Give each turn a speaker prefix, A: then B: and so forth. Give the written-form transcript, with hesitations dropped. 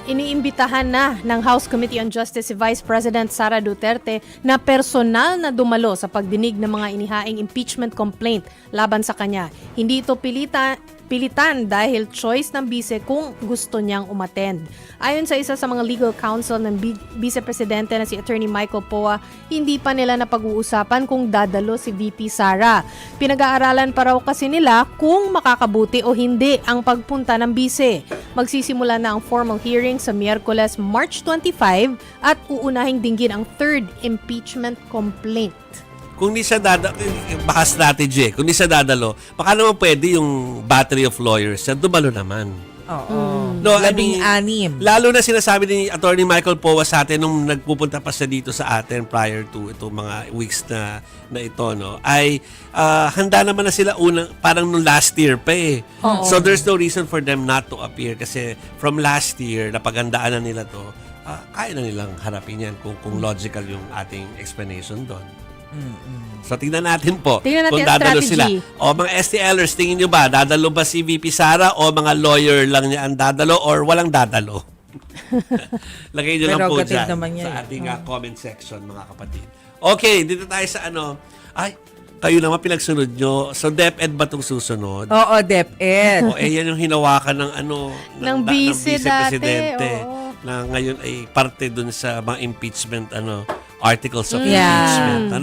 A: iniimbitahan na ng House Committee on Justice si Vice President Sara Duterte na personal na dumalo sa pagdinig ng mga inihaing impeachment complaint laban sa kanya. Hindi ito pilitan dahil choice ng bise kung gusto niyang umattend. Ayon sa isa sa mga legal counsel ng Vice Presidente na si Attorney Michael Poa, hindi pa nila napag-uusapan kung dadalo si VP Sara. Pinag-aaralan pa raw kasi nila kung makakabuti o hindi ang pagpunta ng bise. Magsisimula na ang formal hearing sa Miyerkules, March 25 at uunahing dinggin ang third impeachment complaint.
B: Kung di siya baka strategy Kung di siya dadalo, baka naman pwede yung battery of lawyers na dumalo naman.
C: Oo.
B: No, I mean,
C: 16.
B: lalo na sinasabi ni Attorney Michael Poa sa atin nung nagpupunta pa siya dito sa atin prior to itong mga weeks na ito, no, ay handa naman na sila parang nung last year pa eh. So there's no reason for them not to appear kasi from last year, napagandaan na nila to, kaya na nilang harapin yan kung logical yung ating explanation doon. So tingnan natin po
A: Tingnan natin
B: kung
A: ang
B: dadalo
A: strategy.
B: sila. O mga STLers, tingin nyo ba, dadalo ba si VP Sara o mga lawyer lang niya ang dadalo or walang dadalo? Lagay nyo lang po
C: Prerogative
B: dyan
C: naman yan
B: sa
C: eh.
B: ating comment section, mga kapatid. Okay, dito tayo sa kayo naman pinagsunod nyo. So, DepEd ba itong susunod?
C: Oo, DepEd.
B: O yan yung hinawakan ng
A: Ng vice dati,
B: presidente
A: oo.
B: na ngayon ay parte dun sa mga impeachment articles of
C: Yeah.
B: impeachment.